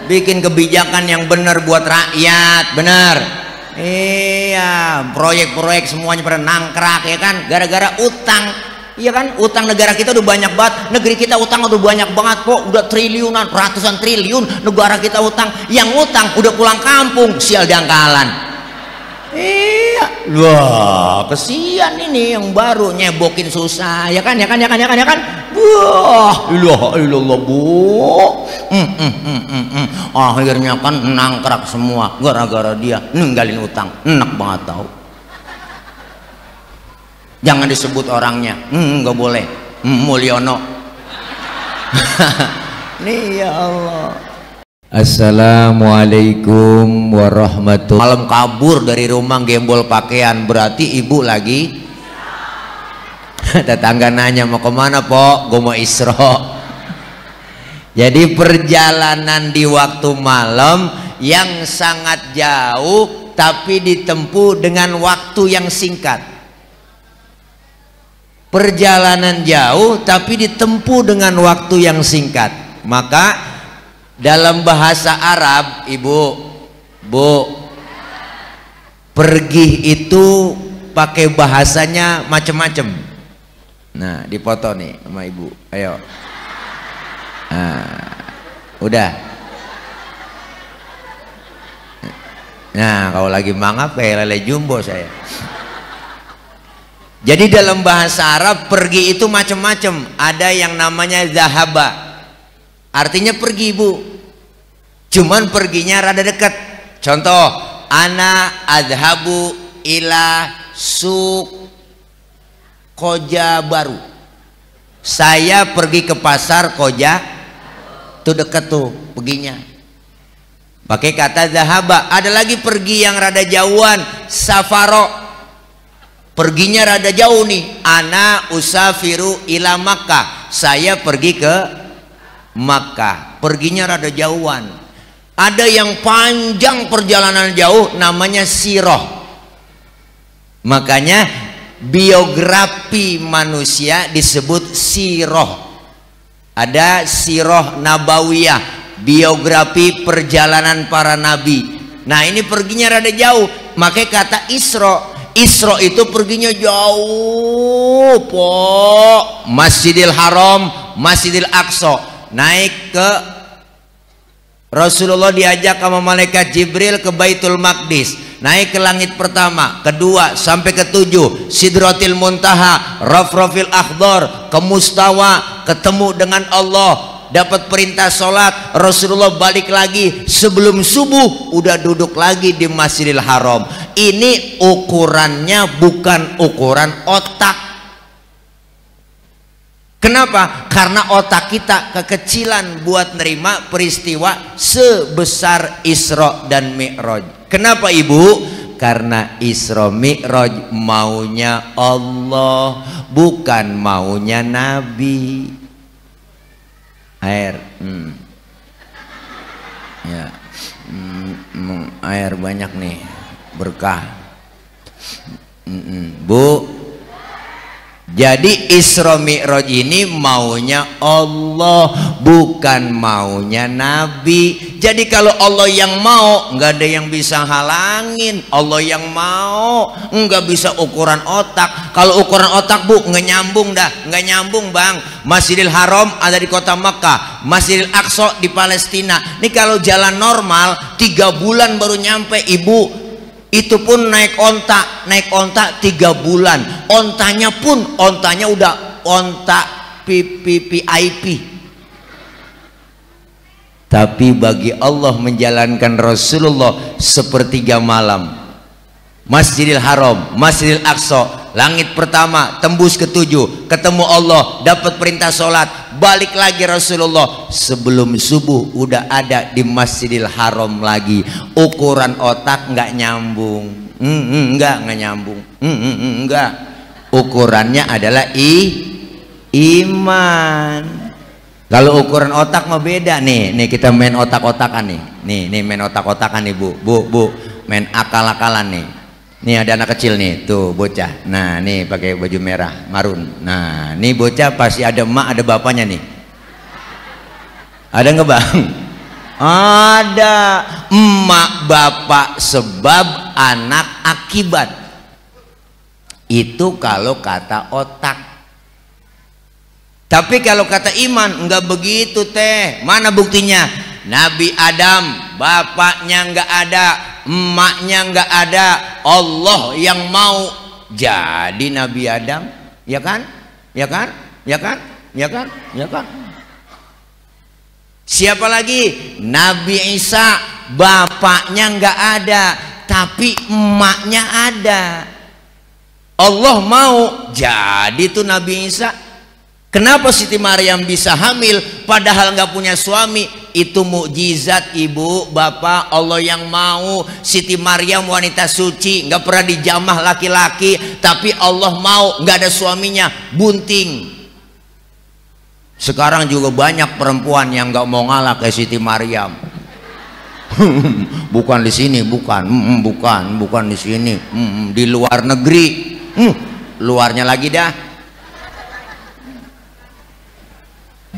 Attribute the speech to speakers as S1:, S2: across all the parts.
S1: bikin kebijakan yang benar buat rakyat, benar. Iya, proyek-proyek semuanya pada nangkrak ya kan, gara-gara utang. Iya kan, utang negara kita udah banyak banget, negeri kita utang udah banyak banget kok, udah triliunan, ratusan triliun negara kita utang. Yang utang udah pulang kampung, sial dangkalan. Iya, wah kesian ini yang baru nyebokin susah, ya kan, ya kan, ya kan, ya kan, ya kan. Wah, ilah bu. Akhirnya kan nangkrak semua gara-gara dia ninggalin utang, enak banget tau. Jangan disebut orangnya, nggak boleh. Mulyono. Nih ya Allah. Assalamualaikum warahmatullahi. Malam kabur dari rumah gembol pakaian, berarti ibu lagi. Tetangga nanya mau kemana po? Gue mau Isra. Jadi perjalanan di waktu malam yang sangat jauh tapi ditempuh dengan waktu yang singkat. Perjalanan jauh tapi ditempuh dengan waktu yang singkat. Maka dalam bahasa Arab, ibu, bu, pergi itu pakai bahasanya macam-macam. Nah, dipoto nih sama ibu. Ayo. Nah, udah. Nah, kalau lagi mangap kayak lele jumbo saya. Jadi dalam bahasa Arab pergi itu macam-macam. Ada yang namanya zahaba, artinya pergi bu, cuman perginya rada dekat. Contoh, ana adhabu ila suq Koja Baru, saya pergi ke pasar Koja, tuh dekat tuh perginya, pakai kata zahaba. Ada lagi pergi yang rada jauhan, safaro, perginya rada jauh nih, ana usafiru ila Makkah, saya pergi ke Makkah, perginya rada jauhan. Ada yang panjang perjalanan jauh, namanya siroh. Makanya biografi manusia disebut siroh. Ada siroh nabawiyah, biografi perjalanan para nabi. Nah ini perginya rada jauh, makanya kata Isra. Isra itu perginya jauh po, Masjidil Haram, Masjidil Aqsa. Naik ke Rasulullah, diajak sama malaikat Jibril ke Baitul Maqdis, naik ke langit pertama, kedua, sampai ke 7, Sidratil Muntaha, Rafrafil Akhdar, ke Mustawa, ketemu dengan Allah, dapat perintah sholat. Rasulullah balik lagi sebelum subuh, udah duduk lagi di Masjidil Haram. Ini ukurannya bukan ukuran otak. Kenapa? Karena otak kita kekecilan buat nerima peristiwa sebesar Isra dan Mi'raj. Kenapa ibu? Karena Isra Mi'raj maunya Allah, bukan maunya Nabi. Air, ya, air banyak nih, berkah. Bu, jadi Isra Mi'raj ini maunya Allah, bukan maunya Nabi. Jadi kalau Allah yang mau, nggak ada yang bisa halangin. Allah yang mau, nggak bisa ukuran otak. Kalau ukuran otak bu, nggak nyambung dah, nggak nyambung bang. Masjidil Haram ada di kota Makkah, Masjidil Aqsa di Palestina. Ini kalau jalan normal 3 bulan baru nyampe ibu. Itu pun naik onta 3 bulan. Ontanya udah onta VIP. Tapi bagi Allah menjalankan Rasulullah sepertiga malam. Masjidil Haram, Masjidil Aqsa, langit pertama, tembus ke 7, ketemu Allah, dapat perintah sholat, balik lagi Rasulullah sebelum subuh udah ada di Masjidil Haram lagi. Ukuran otak nggak nyambung, nggak nyambung, nggak. Ukurannya adalah iman. Kalau ukuran otak mah beda nih. Nih kita main otak-otakan nih. Nih main otak-otakan nih bu, main akal-akalan nih. Nih ada anak kecil nih, tuh bocah. Nah nih pakai baju merah, marun. Nah nih bocah pasti ada emak, ada bapaknya nih. Ada nggak bang? Ada. Emak bapak sebab, anak akibat. Itu kalau kata otak. Tapi kalau kata iman enggak begitu teh. Mana buktinya? Nabi Adam bapaknya enggak ada, emaknya enggak ada, Allah yang mau jadi Nabi Adam, ya kan? Ya kan? Ya kan? Ya kan? Ya kan? Siapa lagi? Nabi Isa bapaknya enggak ada, tapi emaknya ada. Allah mau jadi tuh Nabi Isa. Kenapa Siti Maryam bisa hamil padahal nggak punya suami? Itu mukjizat ibu bapak, Allah yang mau. Siti Maryam wanita suci, nggak pernah dijamah laki-laki, tapi Allah mau, nggak ada suaminya, bunting. Sekarang juga banyak perempuan yang nggak mau ngalah kayak Siti Maryam. Bukan di sini, bukan di sini, di luar negeri, luarnya lagi dah.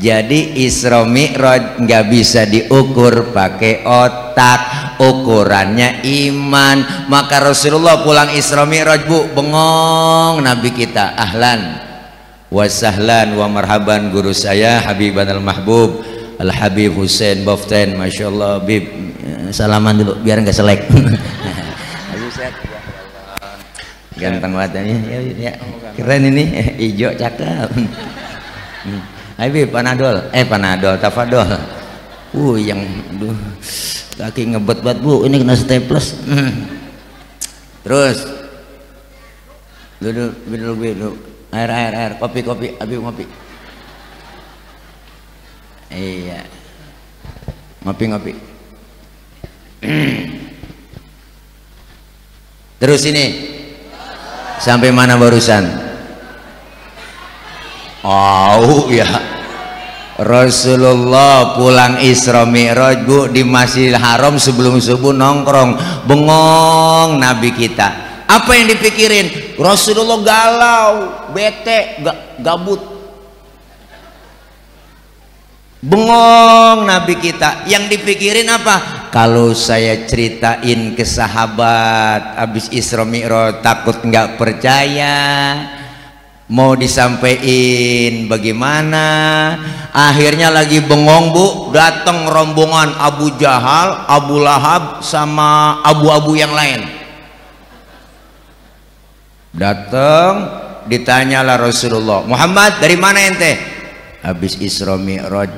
S1: Jadi Isra Mi'raj nggak bisa diukur pakai otak, ukurannya iman. Maka Rasulullah pulang Isra Mi'raj bu, bengong Nabi kita, ahlan wa sahlan wa marhaban guru saya Habiban al-Mahbub Al-Habib Hussein Boften, Masya Allah Bib, salaman dulu biar nggak selek. Ganteng banget ya, keren ini, hijau cakep. Habib panadol, tafadol. Yang kaki ngebet banget bu, ini kena staples. Terus duduk, air, kopi, Habib ngopi. Iya, ngopi. Terus ini sampai mana barusan? Oh ya, Rasulullah pulang Isra Mi'raj bu, di Masjidil Haram sebelum subuh nongkrong, bengong Nabi kita. Apa yang dipikirin? Rasulullah galau, bete, gabut, bengong Nabi kita. Yang dipikirin apa? Kalau saya ceritain ke sahabat habis Isra Mi'raj takut nggak percaya, mau disampaikan bagaimana. Akhirnya lagi bengong bu, datang rombongan Abu Jahal, Abu Lahab sama abu-abu yang lain. Datang, ditanyalah Rasulullah, Muhammad dari mana ente? Habis Isra Mi'raj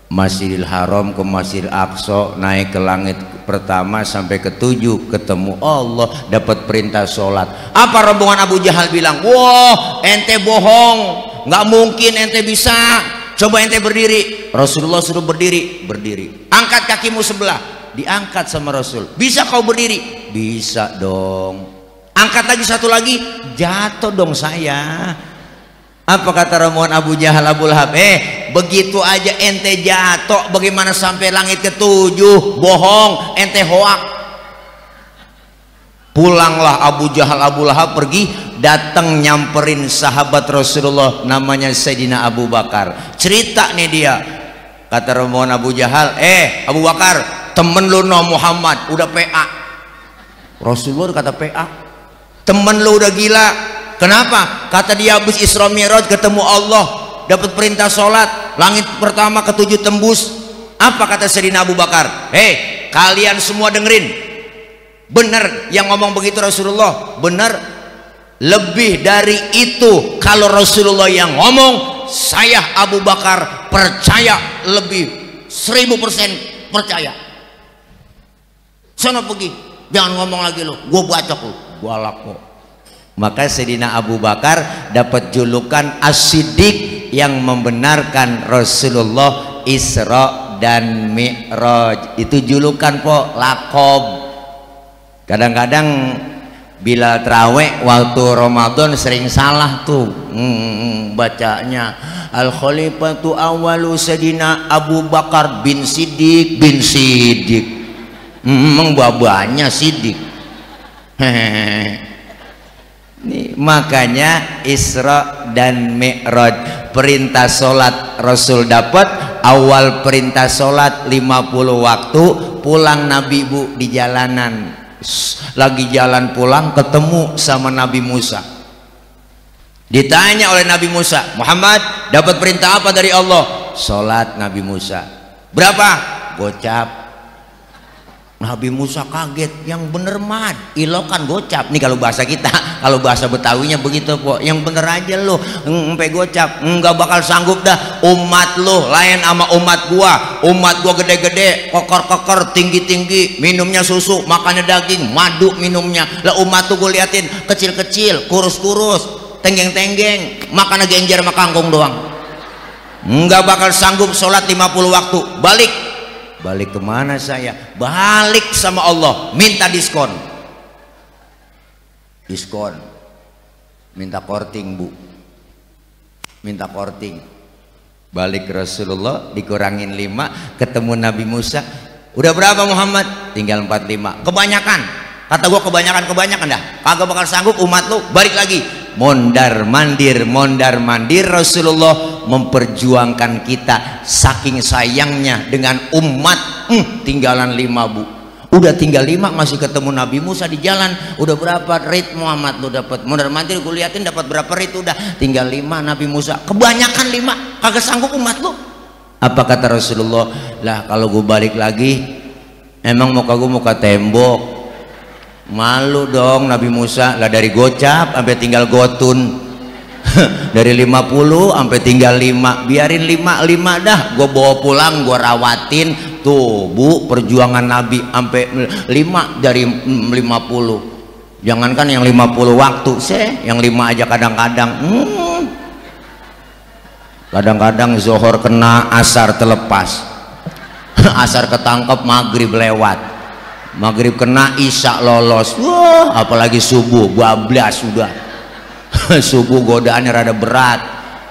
S1: Masjidil Haram ke Masjidil Aqsa, naik ke langit pertama sampai ke 7, ketemu Allah, dapat perintah sholat. Apa rombongan Abu Jahal bilang? Wah ente bohong, nggak mungkin ente bisa, coba ente berdiri. Rasulullah suruh berdiri, angkat kakimu sebelah, diangkat sama Rasul. Bisa kau berdiri? Bisa dong. Angkat lagi satu lagi, jatuh dong saya. Apa kata rombongan Abu Jahal, Abu Lahab? Begitu aja ente jatuh, bagaimana sampai langit ke-7? Bohong, ente hoak. Pulanglah Abu Jahal, Abu Lahab pergi, datang nyamperin sahabat Rasulullah namanya Sayyidina Abu Bakar. Cerita nih dia, kata rombongan Abu Jahal, Abu Bakar, temen lu no Muhammad udah PA. Rasulullah kata PA, temen lu udah gila. Kenapa? Kata dia habis Isra Mi'raj ketemu Allah, dapat perintah sholat, langit pertama ke-7 tembus. Apa kata Sayyidina Abu Bakar? Kalian semua dengerin, benar yang ngomong begitu Rasulullah, benar. Lebih dari itu, kalau Rasulullah yang ngomong, saya Abu Bakar percaya, lebih 1000% percaya. Sono pergi, jangan ngomong lagi lo, gue bacok lo, gue laku. Maka Sayyidina Abu Bakar dapat julukan As-Siddiq, yang membenarkan Rasulullah Isra dan Mi'raj. Itu julukan po, lakob. Kadang-kadang bila terawih waktu Ramadan sering salah tuh bacanya. Al-Khalifatu awalu Sayyidina Abu Bakar bin Siddiq bin Siddiq. Memang babanya Siddiq. Nih, makanya Isra dan Mi'raj, perintah sholat Rasul dapat, awal perintah sholat 50 waktu, pulang Nabi Bu di jalanan, lagi jalan pulang ketemu sama Nabi Musa. Ditanya oleh Nabi Musa, Muhammad dapat perintah apa dari Allah? Sholat. Nabi Musa, berapa? Gocap. Nabi Musa kaget, yang bener mad ilokan gocap nih kalau bahasa kita, kalau bahasa Betawinya begitu po, yang bener aja lo sampai gocap, nggak bakal sanggup dah umat lo lain sama umat gua gede-gede, kokor-kokor, tinggi-tinggi, minumnya susu, makannya daging, madu minumnya, lah umat tuh gue liatin kecil-kecil, kurus-kurus, tenggeng-tenggeng, makannya genjer sama kangkung doang, nggak bakal sanggup sholat 50 waktu. Balik kemana saya? Balik sama Allah, minta diskon, minta korting Bu, minta korting. Balik ke Rasulullah, dikurangin 5, ketemu Nabi Musa, udah berapa Muhammad? Tinggal 45. Kebanyakan, kata gua kebanyakan dah, kagak bakal sanggup umat lu. Balik lagi, mondar mandir, Rasulullah memperjuangkan kita saking sayangnya dengan umat. Tinggalan 5 Bu, udah tinggal 5 masih ketemu Nabi Musa di jalan. Udah berapa rit Muhammad lu dapat? Mondar mandir gue liatin dapat berapa rit, udah tinggal 5 Nabi Musa, kebanyakan 5, kagak sanggup umat lu. Apa kata Rasulullah? Lah kalau gue balik lagi emang muka gue muka tembok, malu dong Nabi Musa. Lah dari gocap sampai tinggal gotun, dari 50 sampai tinggal 5, biarin 5 dah, gue bawa pulang, gue rawatin. Tuh Bu, perjuangan Nabi sampai 5 dari 50. Jangankan yang 50 waktu, yang 5 aja kadang-kadang zohor kena, asar terlepas, asar ketangkep, maghrib lewat, maghrib kena, isya lolos. Wah, apalagi subuh bablas sudah. Subuh godaannya rada berat,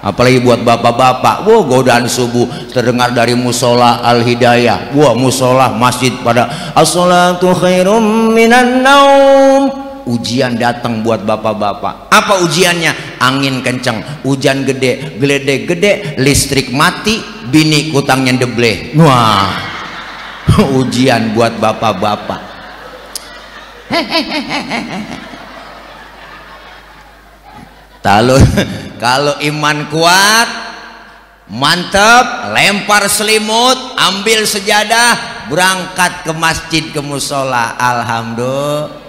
S1: apalagi buat bapak-bapak. Wah, godaan subuh terdengar dari musola Al Hidayah, wah musola masjid pada as-salatu khairum minan naum. Ujian datang buat bapak-bapak. Apa ujiannya? Angin kencang, hujan gede, geledek gede, listrik mati, bini kutangnya debleh. Wah, ujian buat bapak-bapak. Kalau iman kuat, mantap, lempar selimut, ambil sejadah, berangkat ke masjid, ke musola. Alhamdulillah.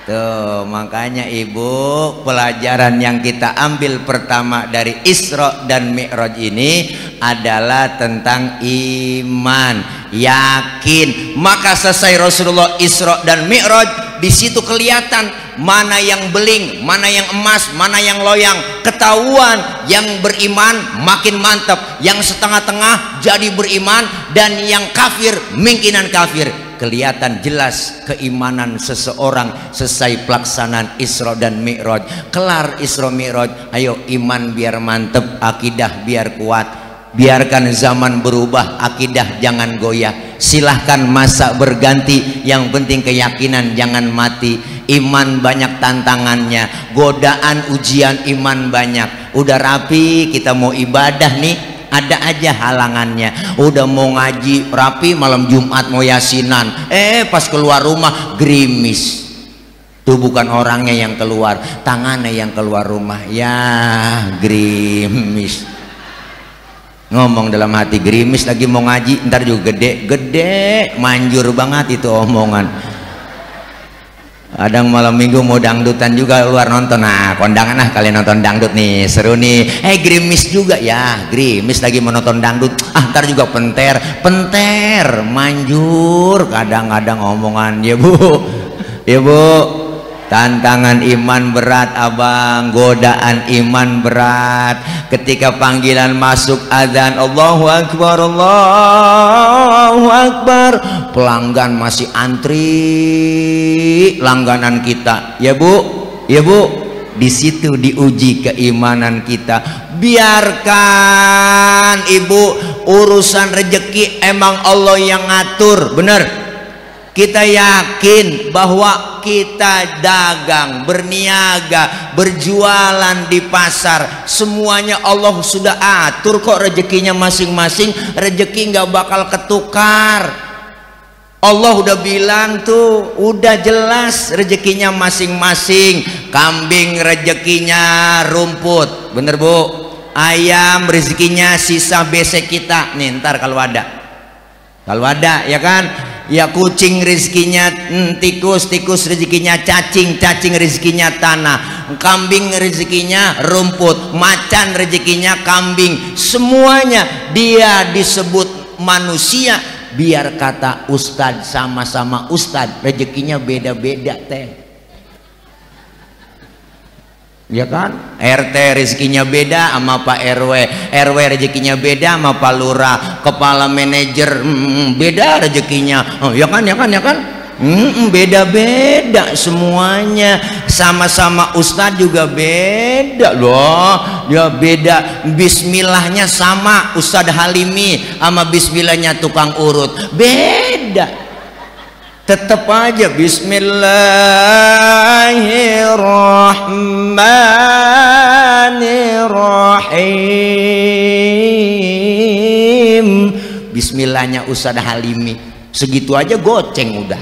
S1: Tuh, makanya Ibu, pelajaran yang kita ambil pertama dari Isra dan Mi'raj ini adalah tentang iman, yakin. Maka selesai Rasulullah Isra dan Mi'raj, di situ kelihatan mana yang beling, mana yang emas, mana yang loyang. Ketahuan yang beriman makin mantap, yang setengah-tengah jadi beriman, dan yang kafir mungkinan kafir. Kelihatan jelas keimanan seseorang selesai pelaksanaan Isra dan Mi'raj. Kelar Isra Mi'raj, ayo iman biar mantep, akidah biar kuat. Biarkan zaman berubah, akidah jangan goyah. Silahkan masa berganti, yang penting keyakinan jangan mati. Iman banyak tantangannya, godaan ujian iman banyak. Udah rapi kita mau ibadah nih, ada aja halangannya. Udah mau ngaji rapi, malam Jumat mau yasinan, pas keluar rumah gerimis. Tuh bukan orangnya yang keluar, tangannya yang keluar rumah. Ya gerimis. Ngomong dalam hati, gerimis lagi mau ngaji, ntar juga gede, manjur banget itu omongan. Kadang malam minggu mau dangdutan juga luar nonton. Nah, kondangan lah kalian nonton dangdut nih, seru nih. Gerimis juga ya, gerimis lagi mau nonton dangdut. Ntar juga penter, manjur. Kadang-kadang omongan, ya Bu, ya Bu. Tantangan iman berat abang, godaan iman berat. Ketika panggilan masuk azan, Allahu Akbar, Allahu Akbar, pelanggan masih antri langganan kita. Ya Bu, ya Bu, di situ diuji keimanan kita. Biarkan Ibu, urusan rezeki emang Allah yang ngatur, bener. Kita yakin bahwa kita dagang, berniaga, berjualan di pasar, semuanya Allah sudah atur kok rezekinya masing-masing. Rezeki nggak bakal ketukar. Allah udah bilang tuh, udah jelas rezekinya masing-masing. Kambing rezekinya rumput, bener Bu. Ayam rezekinya sisa besek kita nih, ntar kalau ada ya kan. Ya kucing rezekinya tikus, tikus rezekinya cacing, cacing rezekinya tanah, kambing rezekinya rumput, macan rezekinya kambing. Semuanya dia disebut manusia. Biar kata ustadz, sama-sama ustadz, rezekinya beda-beda teh, ya kan. RT rezekinya beda sama Pak RW, RW rezekinya beda sama Pak Lurah, kepala manajer beda rezekinya. Ya kan beda-beda semuanya. Sama-sama ustadz juga beda loh, ya beda. Bismillahnya sama Ustadz Halimi sama bismillahnya tukang urut beda. Tetap aja Bismillahirrahmanirrahim. Bismillahnya Ustadz Halimi segitu aja goceng udah.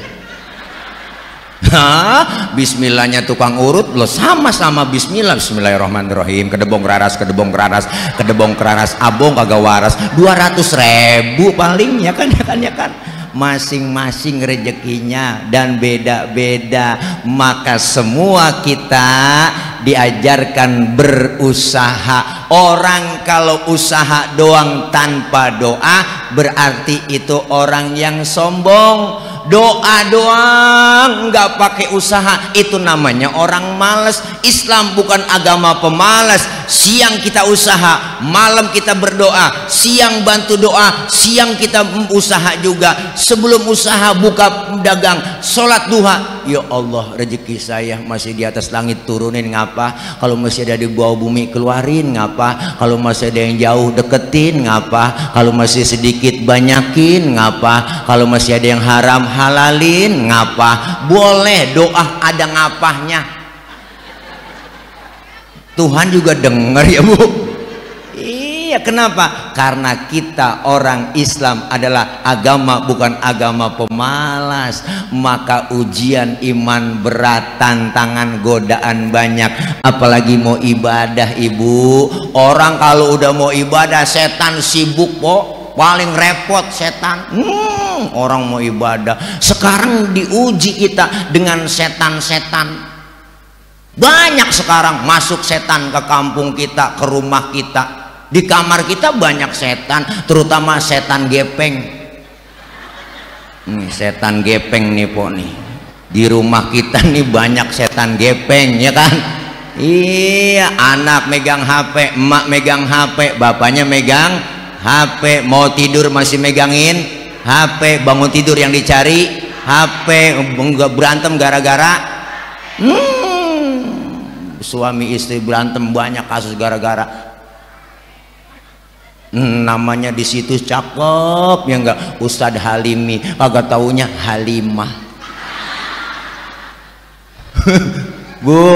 S1: Bismillahnya tukang urut lo sama-sama bismillah, bismillahirrahmanirrahim. Kedebong raras, kedebong raras, kedebong keraras, abong kagak waras, 200.000 paling, ya kan. Masing-masing rezekinya dan beda-beda. Maka semua kita diajarkan berusaha. Orang kalau usaha doang tanpa doa berarti itu orang yang sombong. Doa doang nggak pakai usaha itu namanya orang malas. Islam bukan agama pemalas. Siang kita usaha, malam kita berdoa, siang bantu doa, siang kita usaha juga. Sebelum usaha buka dagang, sholat duha. Ya Allah, rezeki saya masih di atas langit turunin ngapa? Kalau masih ada di bawah bumi keluarin ngapa? Kalau masih ada yang jauh deketin ngapa? Kalau masih sedikit banyakin ngapa? Kalau masih ada yang haram halalin ngapa? Boleh doa ada ngapahnya. Tuhan juga dengar ya Bu. Iya, kenapa? Karena kita orang Islam adalah agama bukan agama pemalas. Maka ujian iman berat, tantangan godaan banyak. Apalagi mau ibadah Ibu. Orang kalau udah mau ibadah setan sibuk po, paling repot setan. Orang mau ibadah. Sekarang diuji kita dengan setan-setan. Banyak sekarang masuk setan ke kampung kita, ke rumah kita, di kamar kita banyak setan, terutama setan gepeng. Nih setan gepeng nih po nih, di rumah kita nih banyak setan gepeng ya kan. Iya, anak megang HP, emak megang HP, bapaknya megang HP, mau tidur masih megangin HP, bangun tidur yang dicari HP, berantem gara-gara suami istri berantem, banyak kasus gara-gara namanya di situ cakep ya enggak, Ustadz Halimi, agak taunya Halimah. Bu,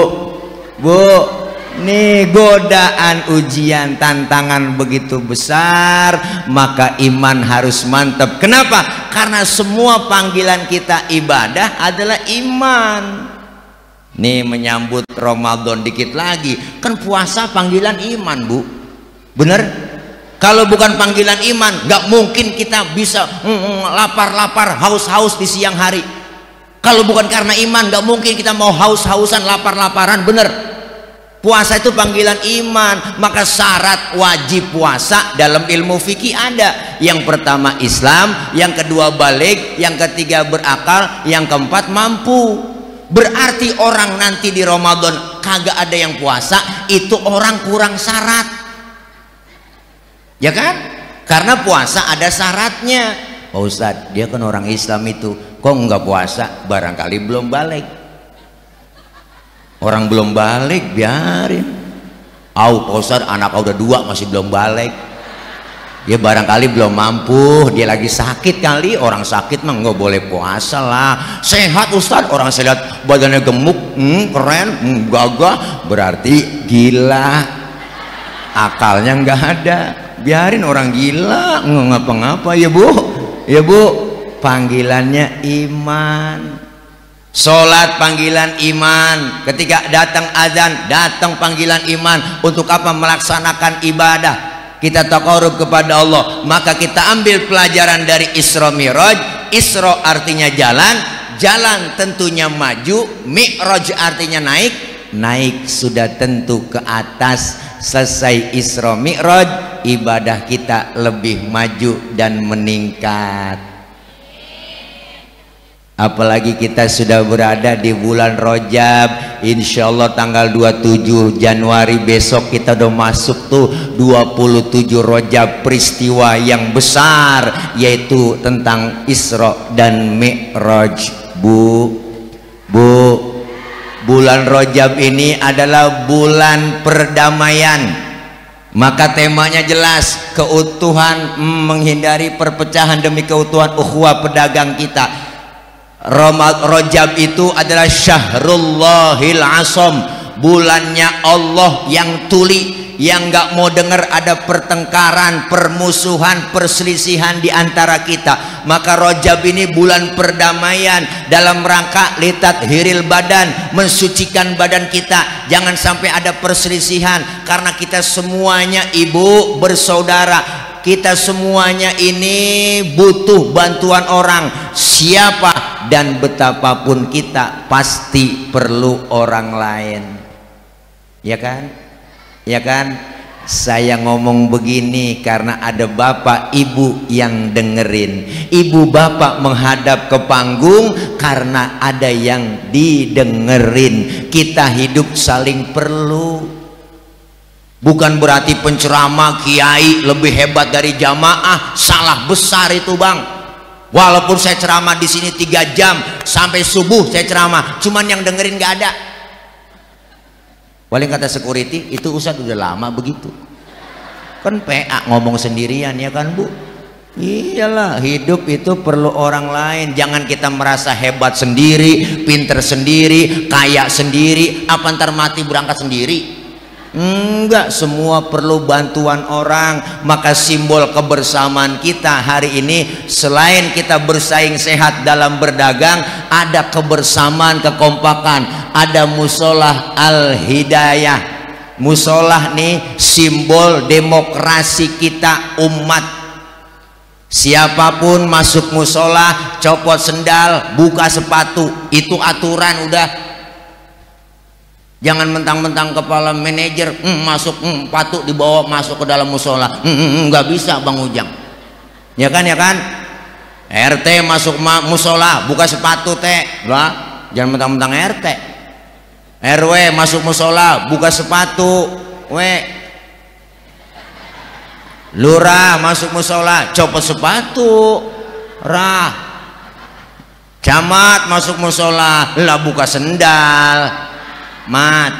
S1: nih godaan, ujian, tantangan begitu besar, maka iman harus mantap. Kenapa? Karena semua panggilan kita ibadah adalah iman. Nih menyambut Ramadan dikit lagi, kan puasa panggilan iman Bu, bener? Kalau bukan panggilan iman nggak mungkin kita bisa lapar-lapar, haus-haus di siang hari. Kalau bukan karena iman nggak mungkin kita mau haus-hausan, lapar-laparan, bener? Puasa itu panggilan iman. Maka syarat wajib puasa dalam ilmu fikih ada. Yang pertama Islam, yang kedua baligh, yang ketiga berakal, yang keempat mampu. Berarti orang nanti di Ramadan kagak ada yang puasa, itu orang kurang syarat, ya kan? Karena puasa ada syaratnya. Pak Ustadz, dia kan orang Islam itu kok nggak puasa? Barangkali belum balik. Orang belum balik biarin. Pak Ustadz, anak udah 2 masih belum balik. Ya barangkali belum mampu, dia lagi sakit kali. Orang sakit mah nggak boleh puasa lah. Sehat Ustadz, orang saya lihat badannya gemuk, keren, gagah, berarti gila, akalnya nggak ada. Biarin orang gila, nggak ngapa-ngapa ya bu, ya bu. Panggilannya iman. Sholat panggilan iman. Ketika datang azan, datang panggilan iman. Untuk apa? Melaksanakan ibadah. Kita taqarrub kepada Allah. Maka kita ambil pelajaran dari Isra Mi'raj. Isra artinya jalan, jalan tentunya maju, Mi'raj artinya naik, naik sudah tentu ke atas. Selesai Isra Mi'raj, ibadah kita lebih maju dan meningkat. Apalagi kita sudah berada di bulan Rajab. Insya Allah tanggal 27 Januari besok kita udah masuk tuh 27 Rajab, peristiwa yang besar yaitu tentang Isra dan Mi'raj. Bu, bulan Rajab ini adalah bulan perdamaian. Maka temanya jelas, keutuhan, menghindari perpecahan demi keutuhan ukhuwah pedagang kita. Rajab itu adalah Syahrullahil Asam, bulannya Allah yang tuli, yang nggak mau dengar ada pertengkaran, permusuhan, perselisihan di antara kita. Maka Rajab ini bulan perdamaian dalam rangka litat hiril badan, mensucikan badan kita. Jangan sampai ada perselisihan karena kita semuanya ibu bersaudara. Kita semuanya ini butuh bantuan orang, siapa dan betapapun kita pasti perlu orang lain, ya kan? Ya kan? Saya ngomong begini karena ada bapak ibu yang dengerin. Ibu bapak menghadap ke panggung karena ada yang didengerin. Kita hidup saling perlu. Bukan berarti penceramah kiai lebih hebat dari jamaah, salah besar itu bang. Walaupun saya ceramah di sini 3 jam sampai subuh saya ceramah, cuman yang dengerin nggak ada. Paling kata security itu Ustadz udah lama begitu. Kan PA ngomong sendirian ya kan bu? Iyalah, hidup itu perlu orang lain. Jangan kita merasa hebat sendiri, pinter sendiri, kaya sendiri. Apa ntar mati berangkat sendiri? Enggak, semua perlu bantuan orang. Maka simbol kebersamaan kita hari ini, selain kita bersaing sehat dalam berdagang, ada kebersamaan, kekompakan. Ada musolah al-hidayah. Musolah nih simbol demokrasi kita umat. Siapapun masuk musolah, copot sendal, buka sepatu, itu aturan udah. Jangan mentang-mentang kepala manajer masuk patut dibawa masuk ke dalam musola, nggak bisa Bang Ujang, ya kan, ya kan. RT masuk musola buka sepatu teh, lah jangan mentang-mentang RT. RW masuk musola buka sepatu, Lurah masuk musola copot sepatu, Camat masuk musola lah buka sendal. Mat,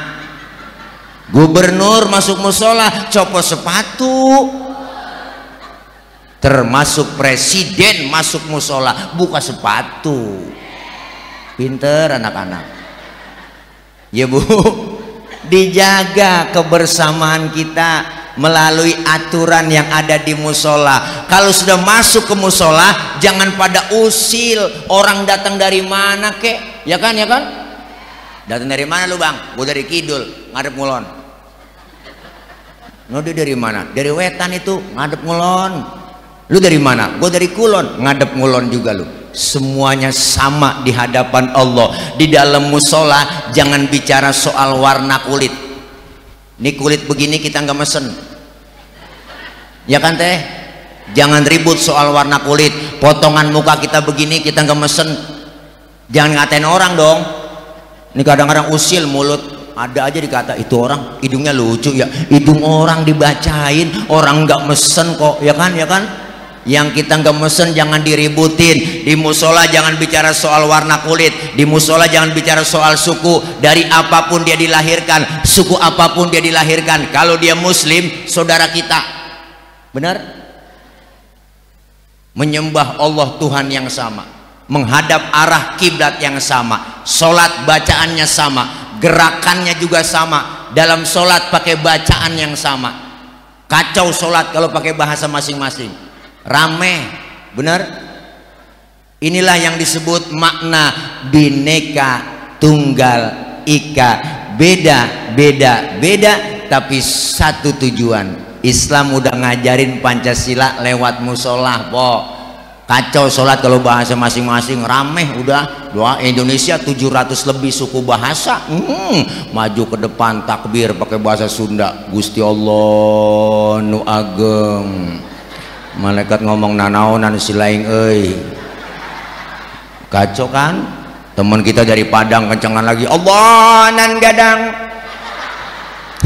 S1: gubernur masuk musola copot sepatu. Termasuk presiden masuk musola buka sepatu. Pinter anak-anak ya bu. Dijaga kebersamaan kita melalui aturan yang ada di musola. Kalau sudah masuk ke musola jangan pada usil, orang datang dari mana kek, ya kan, ya kan. Datang dari mana lu bang? Gue dari Kidul, ngadep ngulon. Lu dari mana? Dari Wetan itu, ngadep ngulon. Lu dari mana? Gue dari Kulon, ngadep ngulon juga lu. Semuanya sama di hadapan Allah. Di dalam musola jangan bicara soal warna kulit. Ini kulit begini kita nggak mesen, ya kan teh? Jangan ribut soal warna kulit. Potongan muka kita begini kita nggak mesen. Jangan ngatain orang dong. Ini kadang-kadang usil mulut, ada aja dikata itu orang hidungnya lucu ya, hidung orang dibacain, orang nggak mesen kok, ya kan, ya kan. Yang kita nggak mesen jangan diributin. Di musola jangan bicara soal warna kulit, di musola jangan bicara soal suku. Dari apapun dia dilahirkan, suku apapun dia dilahirkan, kalau dia muslim saudara kita, benar. menyembah Allah Tuhan yang sama, menghadap arah kiblat yang sama, sholat bacaannya sama, gerakannya juga sama, dalam sholat pakai bacaan yang sama. Kacau sholat kalau pakai bahasa masing-masing, rame, benar. Inilah yang disebut makna bineka tunggal ika, beda tapi satu tujuan. Islam udah ngajarin Pancasila lewat musola, kacau sholat kalau bahasa masing-masing, rame udah. Doa Indonesia 700 lebih suku bahasa, maju ke depan takbir pakai bahasa Sunda, Gusti Allah nu ageng, malaikat ngomong nanaonan silaing euy. Kacau kan? Teman kita dari Padang kencengan lagi, Allah nan gadang.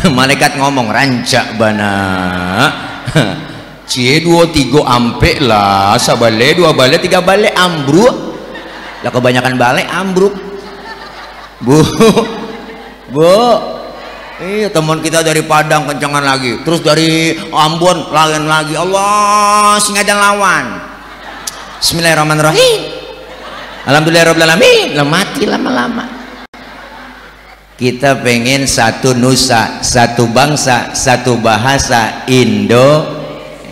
S1: Malaikat ngomong rancak bana. Cie 2 3 ampe lah, sabale 2 bale 3 bale ambruk. Lah kebanyakan bale ambruk. Bu. Iya, teman kita dari Padang kencengan lagi. Terus dari Ambon lain lagi. Allah singadan lawan. Bismillahirrahmanirrahim. Alhamdulillahirrahmanirrahim. Lah mati lama-lama. Kita pengen satu nusa, satu bangsa, satu bahasa, Indo.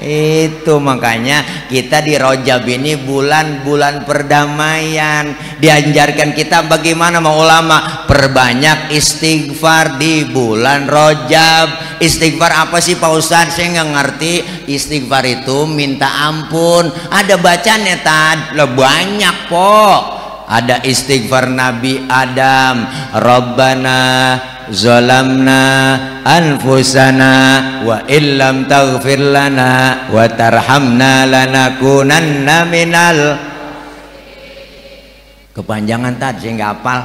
S1: Itu makanya kita di Rajab ini bulan-bulan perdamaian. Diajarkan kita bagaimana mau ulama perbanyak istighfar di bulan Rajab. Istighfar apa sih Pak Ustadz? Saya nggak ngerti. Istighfar itu minta ampun. Ada bacanya tad, lah banyak kok. Ada istighfar Nabi Adam, Rabbana zalamna anfusana wa illam taghfir lana wa tarhamna lanakunanna minal. Kepanjangan tadi saya nggak hafal.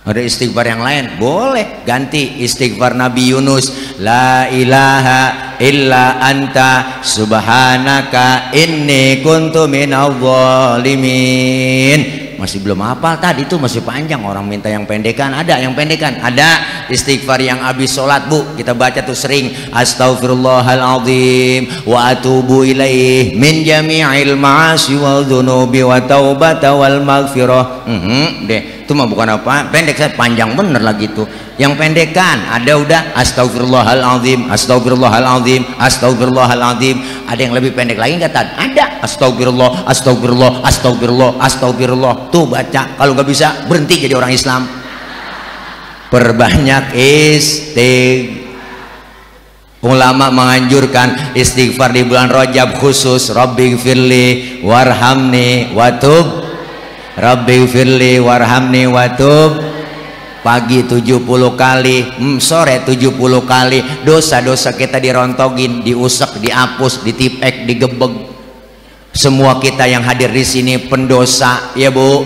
S1: Ada istighfar yang lain boleh ganti. Istighfar Nabi Yunus, la ilaha illa anta subhanaka inni kuntu minadh dhalimin. Masih belum hafal tadi, itu masih panjang. Orang minta yang pendekan, ada yang pendekan, ada istighfar yang habis sholat bu kita baca tuh sering, astaghfirullahaladzim wa atubu ilaih min jami'il ma'asi wal dhunubi wa taubata wal maghfirah. Deh itu mah bukan apa pendek, saya panjang bener lagi tuh. Yang pendekan ada udah astaghfirullahaladzim, astaghfirullahaladzim, astaghfirullahaladzim. Ada yang lebih pendek lagi nggak tad? Ada astagfirullah, astagfirullah, astagfirullah, astagfirullah. Tuh baca, kalau nggak bisa berhenti jadi orang Islam. Perbanyak ulama menganjurkan istighfar di bulan Rajab khusus. Rabbighfirli warhamni watub, Rabbighfirli warhamni watub. Pagi 70 kali, sore 70 kali. Dosa-dosa kita dirontogin, diusek, dihapus, ditipek, digebeg. Semua kita yang hadir di sini pendosa, ya bu.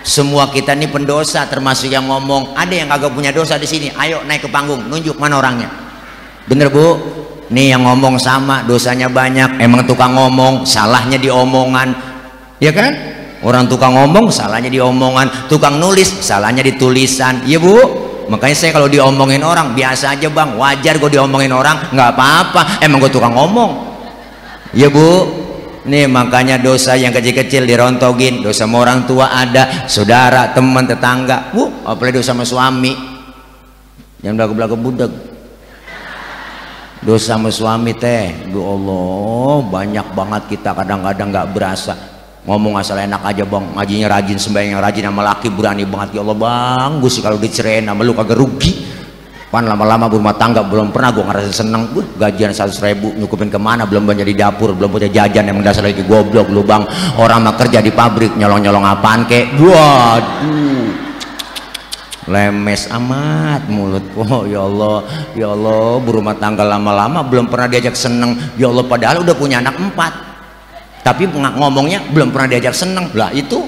S1: Semua kita ini pendosa, termasuk yang ngomong. Ada yang kagak punya dosa di sini. Ayo naik ke panggung, nunjuk mana orangnya. Bener bu? Nih yang ngomong sama, dosanya banyak. Emang tukang ngomong, salahnya di omongan, ya kan? Orang tukang ngomong salahnya di omongan, tukang nulis salahnya di tulisan, iya bu. Makanya saya kalau diomongin orang biasa aja bang, wajar gue diomongin orang, nggak apa-apa, emang gue tukang ngomong, iya bu. Nih makanya dosa yang kecil-kecil dirontogin. Dosa sama orang tua ada, saudara, teman, tetangga, bu. Apalagi dosa sama suami, yang belaga-belaga budak. Dosa sama suami teh, ya Allah, banyak banget kita kadang-kadang nggak berasa. Ngomong asal enak aja bang, ngajinya rajin, sembahyang rajin, sama laki berani banget. Ya Allah bang, gue sih kalau dicerain sama lu kagak rugi. Pan lama-lama rumah tangga belum pernah gue ngerasa seneng. Gajian 100.000 nyukupin kemana, belum banyak di dapur, belum punya jajan, yang mendasar lagi goblok lu bang. Orang mah kerja di pabrik, nyolong-nyolong apaan kek. Waduh, lemes amat mulut. Oh ya Allah, berumah tangga lama-lama belum pernah diajak seneng. Ya Allah, padahal udah punya anak 4, tapi ngomongnya belum pernah diajak seneng. Lah itu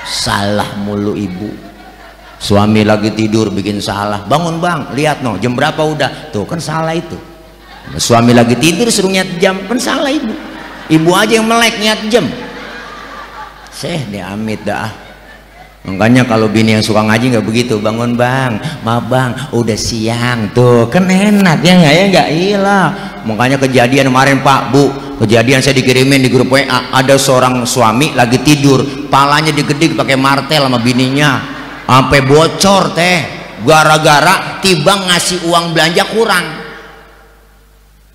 S1: salah mulu ibu. Suami lagi tidur bikin salah, bangun bang, lihat no jam berapa udah, tuh kan salah itu. Suami lagi tidur suruh nyiat jam, kan salah ibu. Ibu aja yang melek nyiat jam. Seh nih amit dah. Makanya kalau bini yang suka ngaji nggak begitu, bangun bang, maaf bang, udah siang tuh, kan enak ya nggak, ya nggak, iyalah. Makanya kejadian kemarin Pak Bu, kejadian saya dikirimin di grup WA, ada seorang suami lagi tidur, palanya digedik pakai martel sama bininya, sampai bocor teh, gara-gara tiba ngasih uang belanja kurang,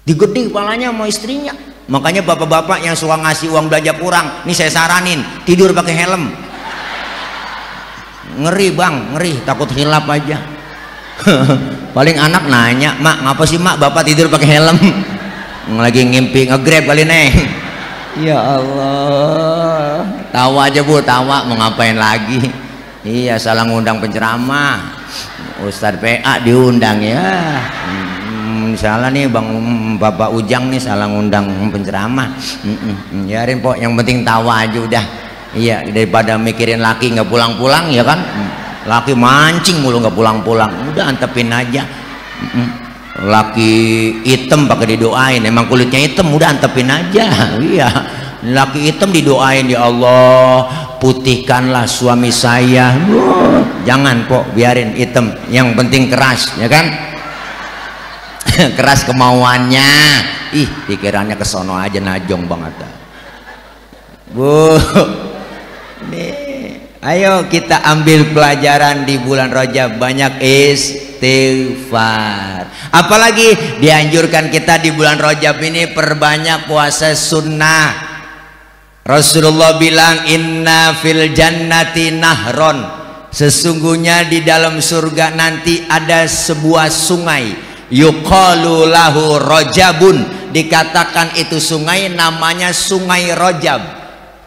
S1: digedik palanya sama istrinya. Makanya bapak-bapak yang suka ngasih uang belanja kurang, nih saya saranin tidur pakai helm. Ngeri bang, ngeri, takut hilap aja. Paling anak nanya, mak ngapa sih mak bapak tidur pakai helm? Lagi ngimpi nge-grab kali neng. Ya Allah, tawa aja Bu, tawa, mau ngapain lagi. Iya, salah ngundang penceramah, Ustadz PA diundang ya. Salah nih bang, Bapak Ujang nih salah ngundang penceramah. Biarin pok, yang penting tawa aja udah. Iya, daripada mikirin laki nggak pulang-pulang ya kan, laki mancing mulu nggak pulang-pulang, udah antepin aja. Laki hitam pakai didoain, emang kulitnya hitam, udah antepin aja. Iya, laki hitam didoain, ya Allah putihkanlah suami saya. Jangan pok, biarin hitam, yang penting keras ya kan. Keras kemauannya, ih pikirannya kesono aja, najong banget Bu. Nih, ayo kita ambil pelajaran di bulan Rajab, banyak istighfar. Apalagi dianjurkan kita di bulan Rajab ini perbanyak puasa sunnah. Rasulullah bilang, inna fil jannati nahron, sesungguhnya di dalam surga nanti ada sebuah sungai, yuqalu lahu Rajabun, dikatakan itu sungai namanya sungai Rajab,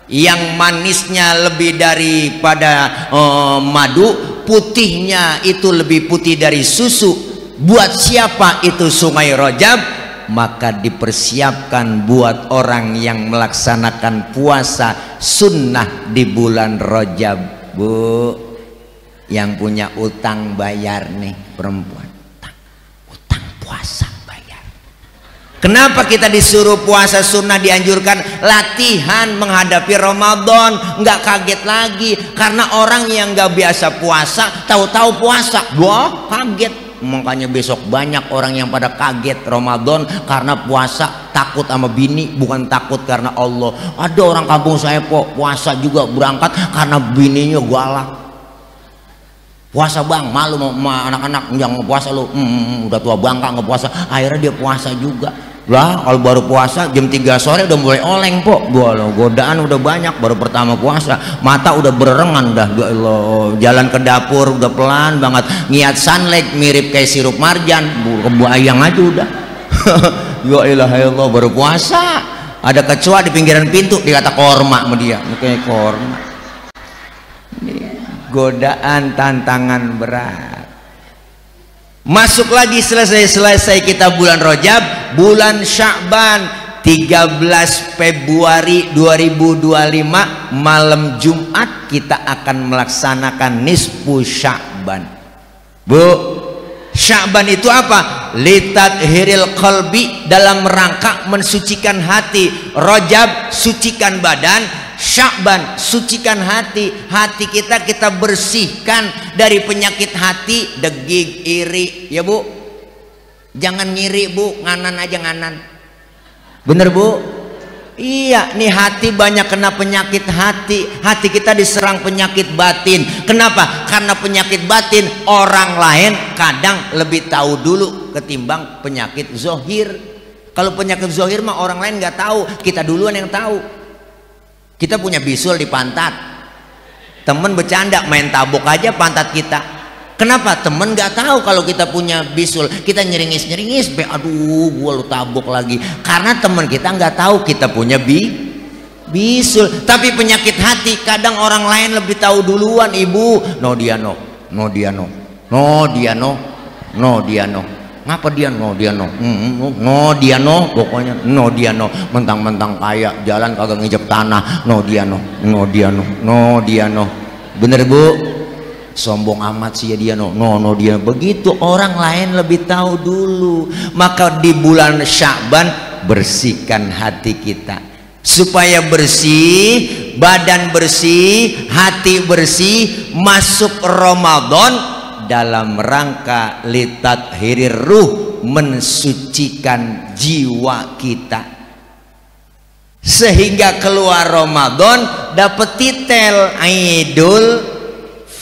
S1: yang manisnya lebih daripada madu, putihnya itu lebih putih dari susu. Buat siapa itu sungai Rajab? Maka dipersiapkan buat orang yang melaksanakan puasa sunnah di bulan Rajab. Bu, yang punya utang bayar nih perempuan, utang puasa. Kenapa kita disuruh puasa sunnah, dianjurkan latihan menghadapi Ramadan, nggak kaget lagi. Karena orang yang nggak biasa puasa, tahu-tahu puasa, wah kaget. Makanya besok banyak orang yang pada kaget Ramadan karena puasa, takut sama bini, bukan takut karena Allah. Ada orang kampung saya puasa juga berangkat karena bininya galak. Puasa bang, malu sama anak-anak, jangan puasa lu, udah tua bangka nggak puasa. Akhirnya dia puasa juga. Lah kalau baru puasa jam 3 sore udah mulai oleng pok, godaan udah banyak, baru pertama puasa, mata udah berengan dah, ya Allah, jalan ke dapur udah pelan banget, niat sunlight mirip kayak sirup marjan, kebayang aja udah. Ya Allah, baru puasa ada kecoa di pinggiran pintu dikata korma sama dia, kayak korma. Godaan, tantangan berat. Masuk lagi, selesai kita bulan Rajab, bulan Sya'ban, 13 Februari 2025 malam Jumat kita akan melaksanakan nisfu Sya'ban. Bu, Sya'ban itu apa? Litathiril qalbi, dalam rangka mensucikan hati. Rajab sucikan badan, Sya'ban sucikan hati. Hati kita bersihkan dari penyakit hati, degig, iri, ya Bu. Jangan ngiri Bu, nganan aja nganan. Bener Bu? Iya, nih hati banyak kena penyakit hati. Hati kita diserang penyakit batin. Kenapa? Karena penyakit batin orang lain kadang lebih tahu dulu ketimbang penyakit zohir. Kalau penyakit zohir mah orang lain nggak tahu, kita duluan yang tahu. Kita punya bisul di pantat, temen bercanda main tabok aja pantat kita. Kenapa? Temen nggak tahu kalau kita punya bisul, kita nyeringis, aduh gua lu tabok lagi, karena temen kita nggak tahu kita punya bisul. Tapi penyakit hati kadang orang lain lebih tahu duluan. Ibu, no dia no, ngapa dia no dia no, pokoknya no dia no, mentang-mentang kaya jalan kagak ngijak tanah, no dia no, bener Bu? Sombong amat sih ya dia no dia. Begitu orang lain lebih tahu dulu. Maka di bulan Sya'ban bersihkan hati kita supaya bersih. badan bersih, hati bersih, masuk Ramadan dalam rangka litathhirir ruh, mensucikan jiwa kita, sehingga keluar Ramadan dapat titel Idul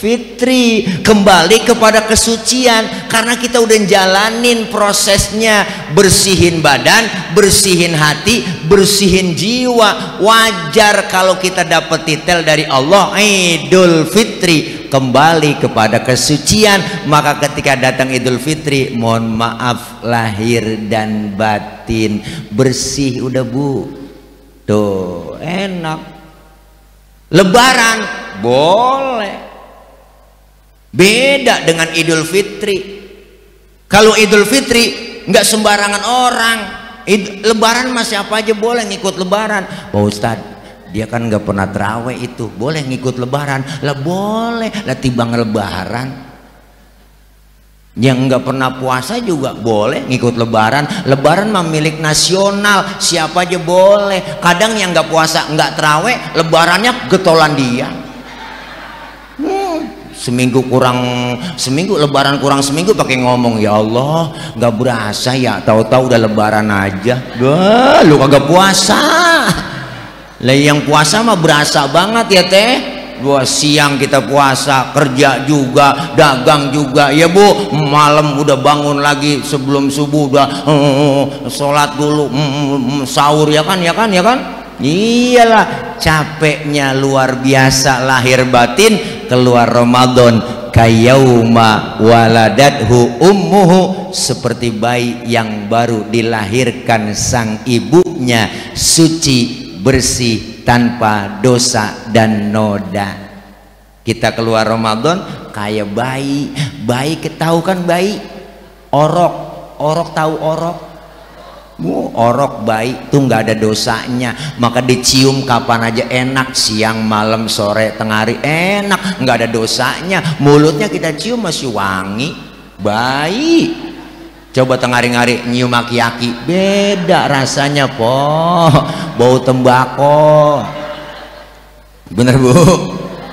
S1: Fitri, kembali kepada kesucian, karena kita udah jalanin prosesnya, bersihin badan, bersihin hati, bersihin jiwa. Wajar kalau kita dapat titel dari Allah Idul Fitri, kembali kepada kesucian. Maka ketika datang Idul Fitri, mohon maaf lahir dan batin bersih udah Bu, tuh enak. Lebaran boleh, beda dengan Idul Fitri. Kalau Idul Fitri nggak sembarangan orang. Lebaran mah siapa aja boleh ngikut Lebaran. Pak Ustadz, dia kan nggak pernah terawih, itu boleh ngikut Lebaran? Lah boleh lah, tibang Lebaran. Yang nggak pernah puasa juga boleh ngikut Lebaran. Lebaran mah milik nasional, siapa aja boleh. Kadang yang nggak puasa nggak terawih, Lebarannya getolan dia. Seminggu kurang seminggu, Lebaran kurang seminggu pakai ngomong, ya Allah nggak berasa ya, tahu-tahu udah Lebaran aja. Wah, lu kagak puasa. Lah yang puasa mah berasa banget ya teh. Wah, siang kita puasa, kerja juga, dagang juga ya Bu, malam udah bangun lagi, sebelum subuh udah sholat dulu, sahur ya kan. Iyalah, capeknya luar biasa lahir batin. Keluar Ramadan kayauma waladathu ummuhu, seperti bayi yang baru dilahirkan sang ibunya, suci bersih tanpa dosa dan noda. Kita keluar Ramadan kayak bayi. Bayi ketahu kan bayi orok tahu orok? Orok bayi tuh nggak ada dosanya, maka dicium kapan aja enak, siang malam sore tengah hari enak, nggak ada dosanya. Mulutnya kita cium masih wangi. Bayi coba tengah hari nyium aki-aki, beda rasanya po, bau tembakau. Bener Bu?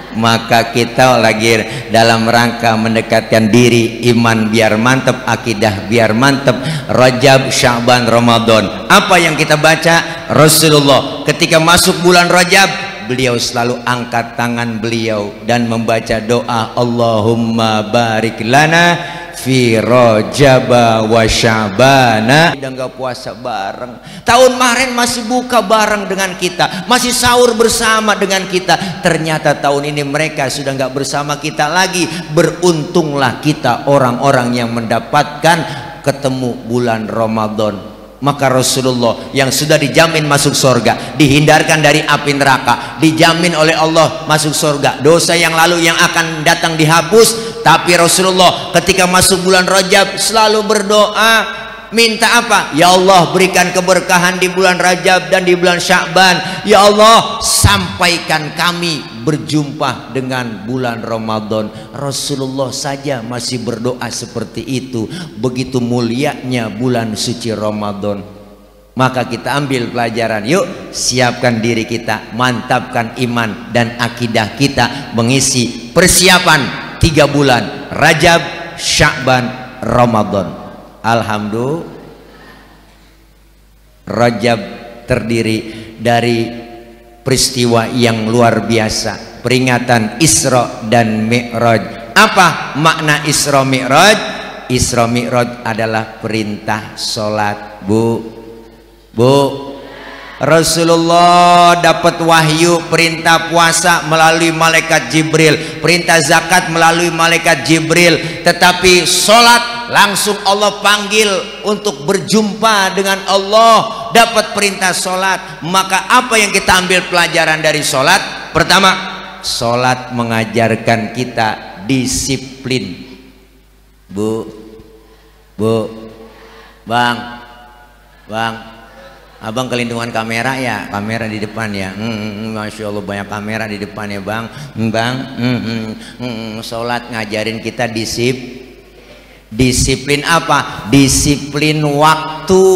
S1: Maka kita lagi dalam rangka mendekatkan diri, iman biar mantep, akidah biar mantep. Rajab, Sya'ban, Ramadan, apa yang kita baca? Rasulullah ketika masuk bulan Rajab, beliau selalu angkat tangan beliau dan membaca doa, Allahumma barik lana fi Rajaba wa Sya'bana. Udah nggak puasa bareng, tahun kemarin masih buka bareng dengan kita, masih sahur bersama dengan kita. Ternyata tahun ini mereka sudah nggak bersama kita lagi. Beruntunglah kita orang-orang yang mendapatkan ketemu bulan Ramadan. Maka Rasulullah yang sudah dijamin masuk surga, dihindarkan dari api neraka, dijamin oleh Allah masuk surga, dosa yang lalu yang akan datang dihapus. Tapi Rasulullah ketika masuk bulan Rajab selalu berdoa, minta apa? Ya Allah, berikan keberkahan di bulan Rajab dan di bulan Sya'ban. Ya Allah, sampaikan kami berjumpa dengan bulan Ramadan. Rasulullah saja masih berdoa seperti itu. Begitu mulianya bulan suci Ramadan. Maka kita ambil pelajaran, yuk siapkan diri kita, mantapkan iman dan akidah kita, mengisi persiapan 3 bulan Rajab, Sya'ban, Ramadan. Alhamdulillah, Rajab terdiri dari peristiwa yang luar biasa, peringatan Isra dan Mi'raj. Apa makna Isra Mi'raj? Isra Mi'raj adalah perintah sholat Bu. Rasulullah dapat wahyu perintah puasa melalui malaikat Jibril, perintah zakat melalui malaikat Jibril, tetapi sholat langsung Allah panggil untuk berjumpa dengan Allah, dapat perintah sholat. Maka apa yang kita ambil pelajaran dari sholat? Pertama, sholat mengajarkan kita disiplin. Bu, Bang, Abang kelindungan kamera ya, kamera di depan ya. Masya Allah banyak kamera di depan ya Bang. Sholat ngajarin kita disiplin apa? Disiplin waktu.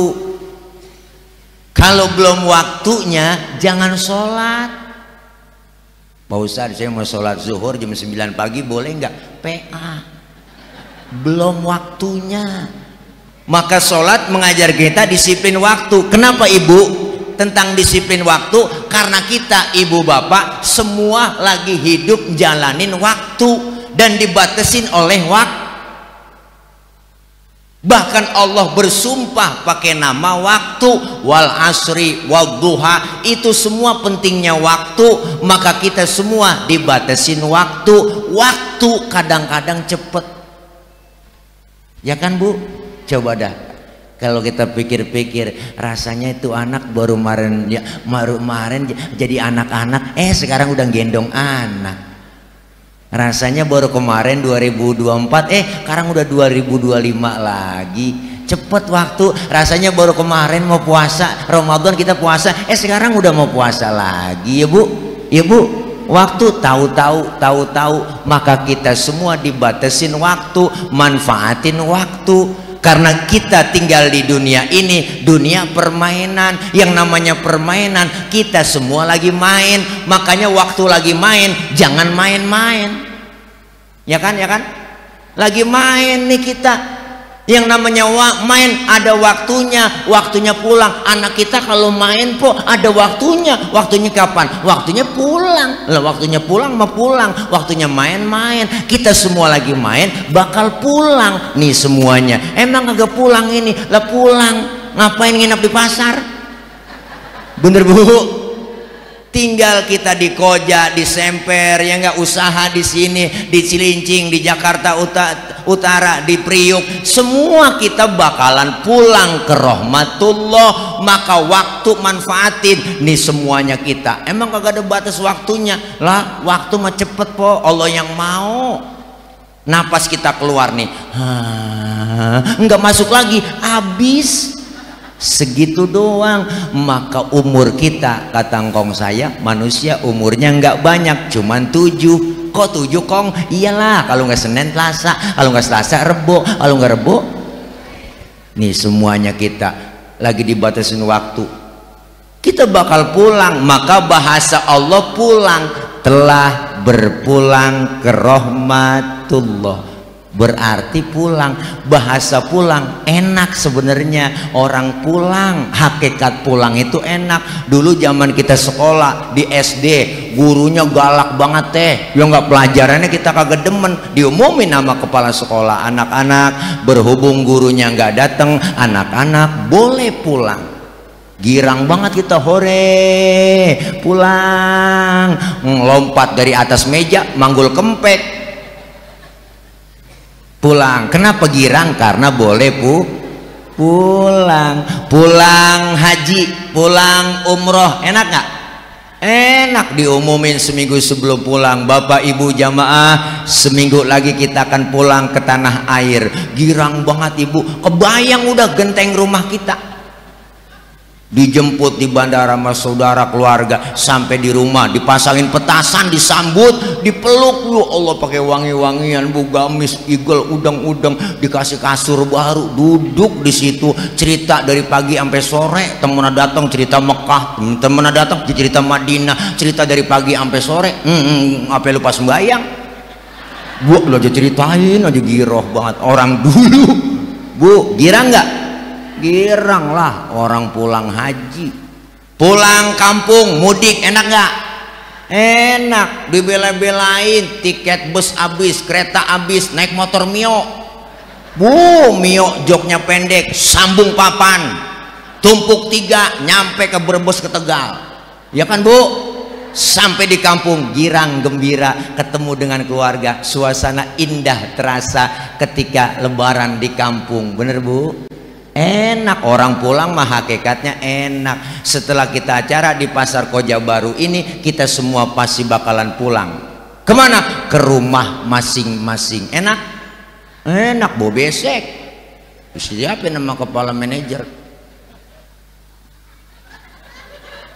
S1: Kalau belum waktunya jangan sholat. Pak Ustadz, saya mau sholat zuhur jam 9 pagi boleh nggak? PA, belum waktunya. Maka sholat mengajar kita disiplin waktu. Kenapa ibu? Tentang disiplin waktu, karena kita ibu bapak semua lagi hidup jalanin waktu dan dibatasin oleh waktu. Bahkan Allah bersumpah pakai nama waktu, wal asri wal duha, itu semua pentingnya waktu. Maka kita semua dibatasin waktu. Waktu kadang-kadang cepet, ya kan Bu? Coba dah, kalau kita pikir-pikir, rasanya itu anak baru kemarin jadi anak-anak, sekarang udah gendong anak. Rasanya baru kemarin 2024, sekarang udah 2025 lagi. Cepet waktu. Rasanya baru kemarin mau puasa Ramadan, kita puasa, sekarang udah mau puasa lagi, ya Bu. Ya Bu, waktu tahu-tahu. Maka kita semua dibatasin waktu, manfaatin waktu. Karena kita tinggal di dunia ini, dunia permainan. Yang namanya permainan, kita semua lagi main. Makanya waktu lagi main, jangan main-main. Ya kan, ya kan? Lagi main nih kita. Yang namanya main ada waktunya, waktunya pulang. Anak kita kalau main po ada waktunya. Waktunya kapan? Waktunya pulang. Lah waktunya pulang mah pulang, waktunya main-main. Kita semua lagi main, bakal pulang nih semuanya. Emang agak pulang ini? Lah pulang, ngapain nginep di pasar? Bener Bu? Tinggal kita di Koja, di Semper, ya nggak, usaha di sini, di Cilincing, di Jakarta Utara, di Priuk, semua kita bakalan pulang ke rahmatullah. Maka waktu manfaatin nih semuanya kita. Emang kagak ada batas waktunya lah, waktu mah cepet po, Allah yang mau. Napas kita keluar nih, nggak masuk lagi, habis. Segitu doang. Maka umur kita, kata ngkong saya, manusia umurnya nggak banyak, cuman 7. Kok 7 kong? Iyalah, kalau nggak Senin Selasa, kalau nggak Selasa Rebo, kalau nggak Rebo. Nih semuanya kita lagi dibatasin waktu. Kita bakal pulang. Maka bahasa Allah pulang, telah berpulang ke rahmatullah. Berarti pulang. Bahasa pulang enak sebenarnya. Orang pulang, hakikat pulang itu enak. Dulu zaman kita sekolah di SD, gurunya galak banget teh. Ya nggak, pelajarannya kita kagak demen, diumumin nama kepala sekolah, anak-anak berhubung gurunya nggak datang, anak-anak boleh pulang. Girang banget kita, hore pulang, lompat dari atas meja, manggul kempek, pulang. Kenapa girang? Karena boleh pulang. Pulang haji, pulang umroh, enak nggak? Enak. Diumumin seminggu sebelum pulang, Bapak Ibu jamaah, seminggu lagi kita akan pulang ke tanah air. Girang banget Ibu, kebayang udah genteng rumah kita, dijemput di bandara sama saudara keluarga, sampai di rumah dipasangin petasan, disambut, dipeluk, ya Allah pakai wangi-wangian, Bu gamis, igel, udang-udang, dikasih kasur baru, duduk di situ, cerita dari pagi sampai sore. Temennya datang cerita Mekah, temennya datang cerita Madinah, cerita dari pagi sampai sore. Apa lupa sembayang? Bu lo aja ceritain aja, giroh banget orang dulu. Bu girang nggak? Girang lah orang pulang haji, pulang kampung, mudik, enak nggak? Enak. Dibela-belain, tiket bus habis, kereta habis, naik motor Mio. Bu, Mio joknya pendek, sambung papan, tumpuk 3, nyampe ke Brebes, ke Tegal, ya kan Bu? Sampai di kampung, girang gembira, ketemu dengan keluarga, suasana indah terasa ketika lebaran di kampung. Bener Bu? Enak. Orang pulang mah hakikatnya enak. Setelah kita acara di Pasar Koja Baru ini, kita semua pasti bakalan pulang. Kemana? Ke rumah masing-masing. Enak? Enak Bu. Besek siapa nama kepala manajer?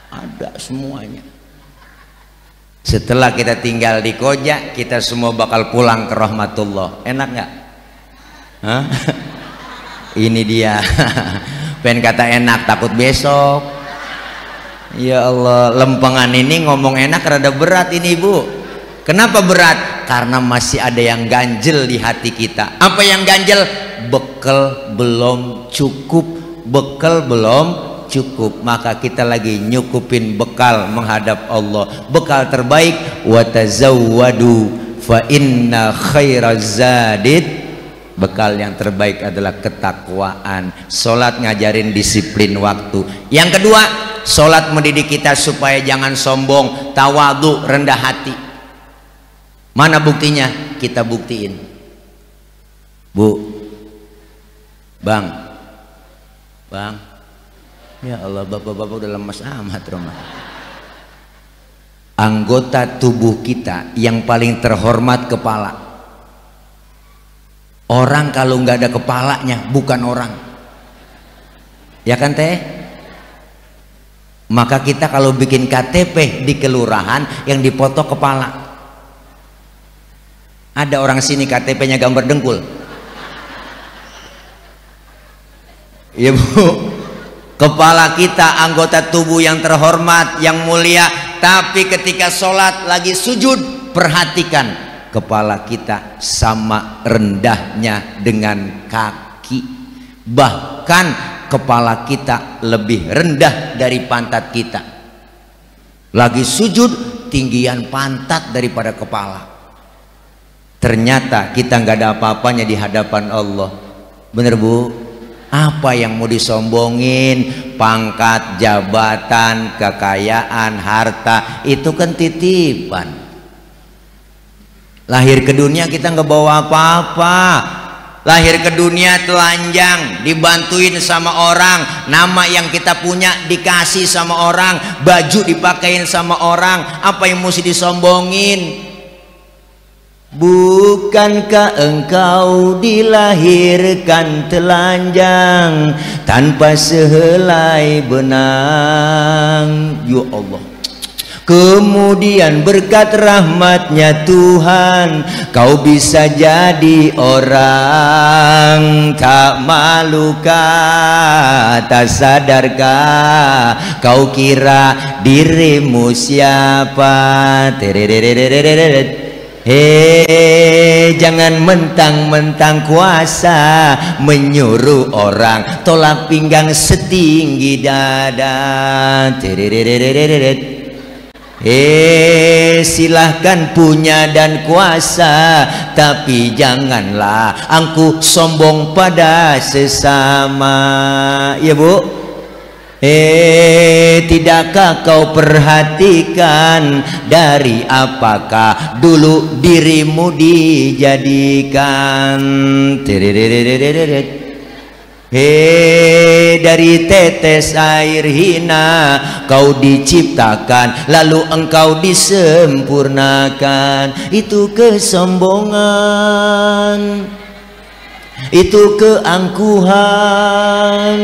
S1: Ada semuanya. Setelah kita tinggal di Koja, kita semua bakal pulang ke rahmatullah. Enak nggak? Hah? Ini dia. Pengen kata enak, takut besok. Ya Allah, lempengan ini ngomong enak rada berat ini Bu. Kenapa berat? Karena masih ada yang ganjel di hati kita. Apa yang ganjel? Bekal belum cukup. Bekal belum cukup. Maka kita lagi nyukupin bekal menghadap Allah. Bekal terbaik, wa tazawwadu fa inna khairaz zadid. Bekal yang terbaik adalah ketakwaan. Salat ngajarin disiplin waktu. Yang kedua, salat mendidik kita supaya jangan sombong, tawadhu, rendah hati. Mana buktinya? Kita buktiin. Bu, Bang, ya Allah, bapak-bapak udah lemas amat rumah. Anggota tubuh kita yang paling terhormat kepala. Orang kalau nggak ada kepalanya bukan orang, ya kan teh? Maka kita kalau bikin KTP di kelurahan yang dipoto kepala. Ada orang sini KTP-nya gambar dengkul. Ya Bu, kepala kita anggota tubuh yang terhormat, yang mulia. Tapi ketika sholat lagi sujud, perhatikan kepala kita sama rendahnya dengan kaki. Bahkan kepala kita lebih rendah dari pantat kita. Lagi sujud, tinggian pantat daripada kepala. Ternyata kita nggak ada apa-apanya di hadapan Allah. Bener Bu? Apa yang mau disombongin? Pangkat, jabatan, kekayaan, harta, itu kan titipan. Lahir ke dunia kita nggak bawa apa-apa. Lahir ke dunia telanjang, dibantuin sama orang. Nama yang kita punya dikasih sama orang, baju dipakein sama orang. Apa yang mesti disombongin? Bukankah engkau dilahirkan telanjang tanpa sehelai benang? Ya Allah. Kemudian berkat rahmatnya Tuhan, kau bisa jadi orang. Tak malukah, tak sadarkah, kau kira dirimu siapa? Jangan mentang-mentang kuasa menyuruh orang tolak pinggang setinggi dada. Silahkan punya dan kuasa, tapi janganlah angkuh sombong pada sesama. Ya Bu? Tidakkah kau perhatikan dari apakah dulu dirimu dijadikan? Dari tetes air hina kau diciptakan, lalu engkau disempurnakan. Itu kesombongan, itu keangkuhan.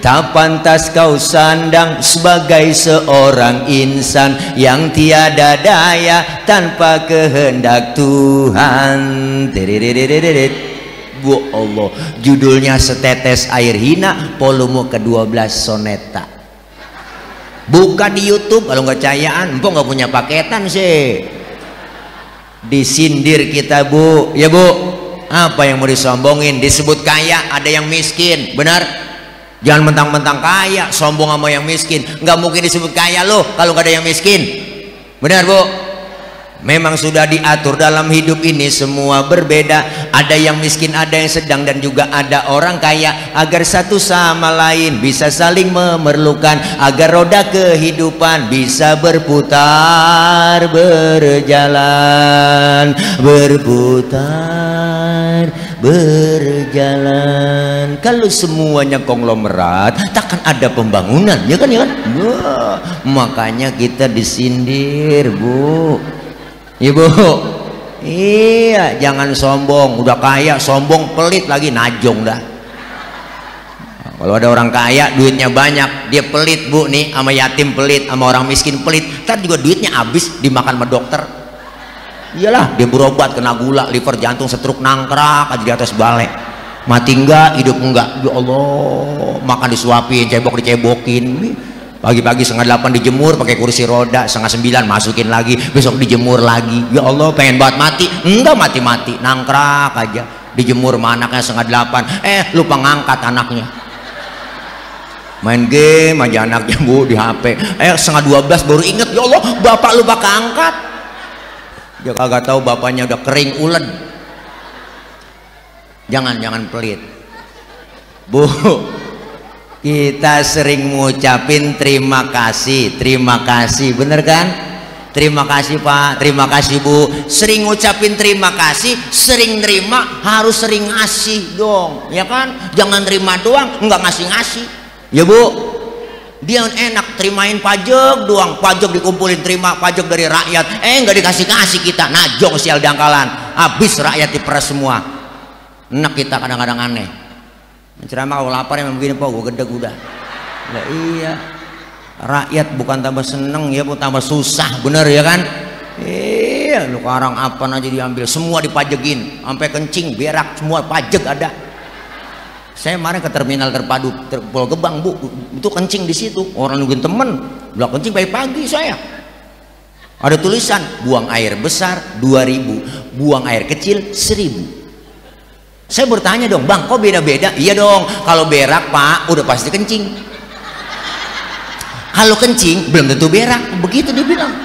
S1: Tak pantas kau sandang sebagai seorang insan yang tiada daya tanpa kehendak Tuhan. Bu Allah, judulnya Setetes Air Hina, volume ke-12 soneta. Buka di YouTube kalau nggak cayaan, empok nggak punya paketan sih. Disindir kita Bu, ya Bu. Apa yang mau disombongin? Disebut kaya, ada yang miskin, benar? Jangan mentang-mentang kaya sombong sama yang miskin. Nggak mungkin disebut kaya loh kalau nggak ada yang miskin, benar Bu? Memang sudah diatur dalam hidup ini semua berbeda. Ada yang miskin, ada yang sedang, dan juga ada orang kaya, agar satu sama lain bisa saling memerlukan, agar roda kehidupan bisa berputar, berjalan, berputar, berjalan. Kalau semuanya konglomerat, takkan ada pembangunan, ya kan, ya kan? Wah, makanya kita disindir Bu. Ibu, iya, jangan sombong. Udah kaya sombong, pelit lagi, najong dah. Kalau ada orang kaya duitnya banyak, dia pelit Bu nih, sama yatim pelit, sama orang miskin pelit, ntar juga duitnya habis dimakan sama dokter. Iyalah, dia berobat kena gula, liver, jantung, stroke, nangkrak aja di atas balai. Mati enggak, hidup enggak. Ya Allah, makan disuapin, cebok dicebokin. Pagi-pagi 7:30 dijemur pakai kursi roda, 8:30 masukin lagi, besok dijemur lagi. Ya Allah, pengen banget mati. Enggak mati-mati, nangkrak aja. Dijemur sama anaknya 7:30, lupa ngangkat anaknya. Main game aja anaknya Bu di HP. 11:30 baru inget, ya Allah, bapak lupa keangkat. Dia kagak tahu bapaknya udah kering ulen. Jangan pelit. Bu, kita sering ngucapin terima kasih, bener kan? Terima kasih Pak, terima kasih Bu. Sering ngucapin terima kasih, sering nerima, harus sering ngasih dong, ya kan? Jangan terima doang, nggak ngasih. Ya Bu, dia enak terimain pajak doang, pajak dikumpulin, terima pajak dari rakyat, nggak dikasih kita, najong sial dangkalan, habis rakyat diperas semua. Enak kita kadang-kadang aneh. Ceramah kalau lapar emang begini Pak, gue gedeg udah. Nah, iya, rakyat bukan tambah seneng ya, bu tambah susah, bener ya kan? Iya, lu karang apa aja diambil, semua dipajekin, sampai kencing, berak, semua pajak ada. Saya kemarin ke terminal terpadu Pulau Gebang Bu, itu kencing di situ, orang nungguin temen, bilang kencing pagi-pagi saya. Ada tulisan, buang air besar 2.000, buang air kecil 1.000. Saya bertanya dong, Bang, kok beda-beda? Iya dong, kalau berak Pak udah pasti kencing, kalau kencing belum tentu berak, begitu dibilang.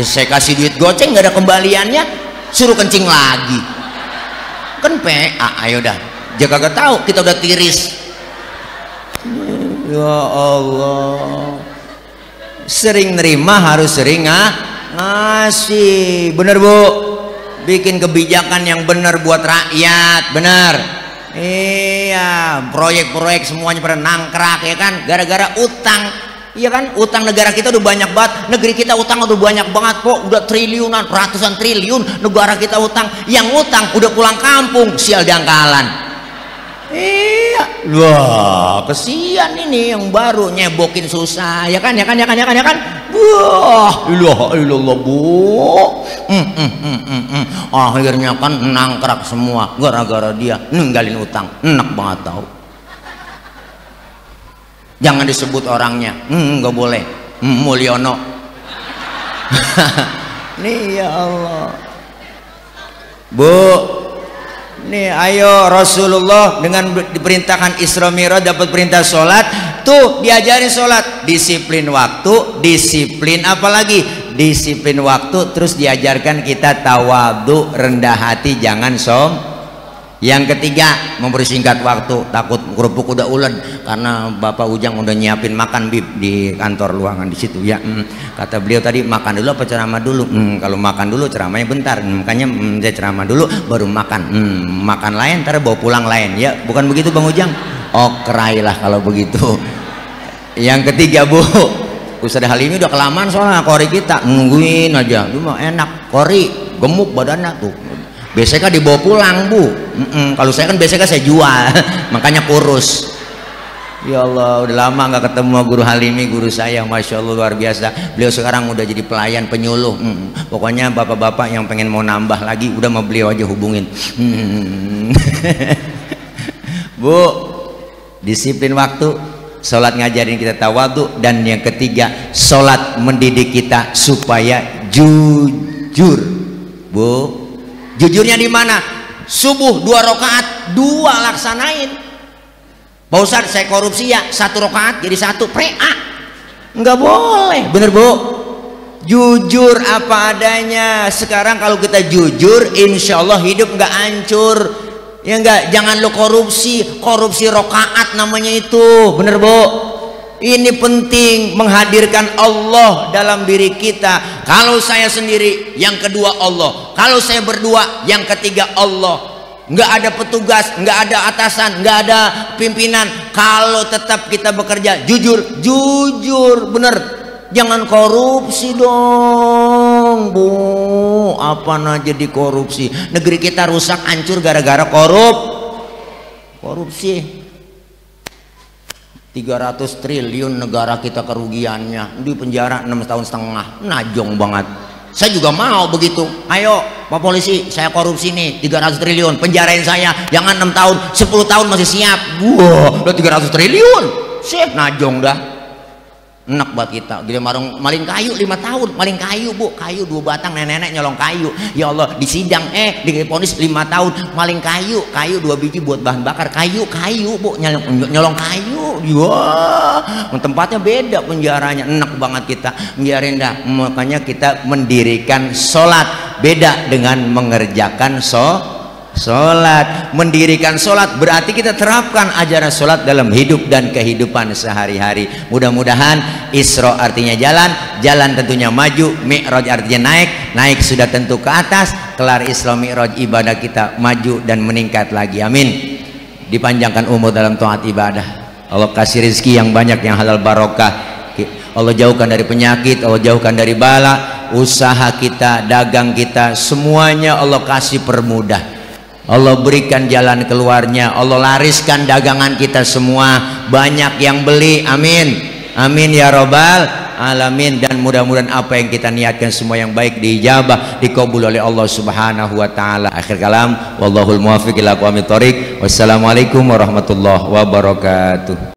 S1: Saya kasih duit goceng nggak ada kembaliannya, suruh kencing lagi kan PA. Ayo dah, jaga gak tahu kita udah tiris. Ya Allah, sering nerima harus sering ngasih, bener Bu. Bikin kebijakan yang bener buat rakyat, bener. Iya, proyek-proyek semuanya pada nangkrak ya kan, gara-gara utang. Iya kan, utang negara kita udah banyak banget, negeri kita utang udah banyak banget kok, udah triliunan, ratusan triliun negara kita utang. Yang utang udah pulang kampung, sial dangkalan. Iya, wah kesian ini yang baru nyebokin susah, ya kan? Wah, ilah Bu. Akhirnya kan nangkrak semua gara-gara dia ninggalin utang. Enak banget tau. Jangan disebut orangnya, nggak boleh. Mulyono. Nih ya Allah, Bu. Nih ayo, Rasulullah dengan diperintahkan Isra Mi'raj dapat perintah sholat, tuh diajarin sholat, disiplin waktu, disiplin apalagi, disiplin waktu, terus diajarkan kita tawadhu, rendah hati, jangan Yang ketiga, mempersingkat waktu, takut kerupuk udah ulen karena Bapak Ujang udah nyiapin makan Bib di kantor ruangan di situ ya. Kata beliau tadi, makan dulu apa ceramah dulu? Kalau makan dulu ceramahnya bentar, makanya saya ceramah dulu baru makan. Makan lain ntar bawa pulang lain ya, bukan begitu Bang Ujang? Oh kerailah kalau begitu. Yang ketiga Bu, Ustaz Halimi udah kelamaan soalnya kori kita, nungguin aja, lu mah enak, kori gemuk badannya tuh. BCK dibawa pulang Bu. Kalau saya kan BCK saya jual makanya kurus. Ya Allah, udah lama nggak ketemu Guru Halimi, guru saya, Masya Allah luar biasa. Beliau sekarang udah jadi pelayan penyuluh. Pokoknya bapak-bapak yang pengen mau nambah lagi udah mau beliau aja hubungin. Bu, disiplin waktu, sholat ngajarin kita tawadhu, dan yang ketiga sholat mendidik kita supaya jujur. Bu, jujurnya di mana? Subuh 2 rakaat 2 laksanain. Pak Ustadz saya korupsi ya, 1 rakaat jadi 1 PA. Nggak boleh, bener Bu. Jujur apa adanya. Sekarang kalau kita jujur, insya Allah hidup nggak hancur. Ya enggak, jangan lo korupsi rakaat namanya itu, bener Bu. Ini penting, menghadirkan Allah dalam diri kita. Kalau saya sendiri, yang kedua Allah. Kalau saya berdua, yang ketiga Allah. Nggak ada petugas, nggak ada atasan, nggak ada pimpinan. Kalau tetap kita bekerja jujur, bener. Jangan korupsi dong Bu. Apa aja di korupsi. Negeri kita rusak, hancur gara-gara korupsi. 300 triliun negara kita kerugiannya, di penjara 6,5 tahun, najong banget. Saya juga mau begitu. Ayo Pak Polisi, saya korupsi nih 300 triliun, penjarain saya, jangan 6 tahun, 10 tahun masih siap. Wah, udah 300 triliun, Syekh najong dah enak buat kita. Gila marung maling kayu 5 tahun, maling kayu Bu, kayu 2 batang, nenek-nenek nyolong kayu. Ya Allah, di sidang diponis 5 tahun maling kayu, kayu 2 biji buat bahan bakar, kayu Bu, nyolong kayu. Wah, tempatnya beda penjaranya, enak banget kita biarin dah. Makanya kita mendirikan sholat beda dengan mengerjakan sholat. Mendirikan sholat berarti kita terapkan ajaran sholat dalam hidup dan kehidupan sehari-hari. Mudah-mudahan Isra artinya jalan, jalan tentunya maju, Mi'raj artinya naik, naik sudah tentu ke atas, kelar Isra Mi'raj ibadah kita maju dan meningkat lagi, amin. Dipanjangkan umur dalam taat ibadah, Allah kasih rezeki yang banyak, yang halal barokah, Allah jauhkan dari penyakit, Allah jauhkan dari bala, usaha kita, dagang kita, semuanya Allah kasih permudah, Allah berikan jalan keluarnya, Allah lariskan dagangan kita semua, banyak yang beli, amin, amin ya robbal alamin. Dan mudah-mudahan apa yang kita niatkan semua yang baik diijabah, dikabul oleh Allah subhanahu wa ta'ala. Akhir kalam, wallahul muwaffiq ila aqwamit thoriq. Wassalamualaikum warahmatullahi wabarakatuh.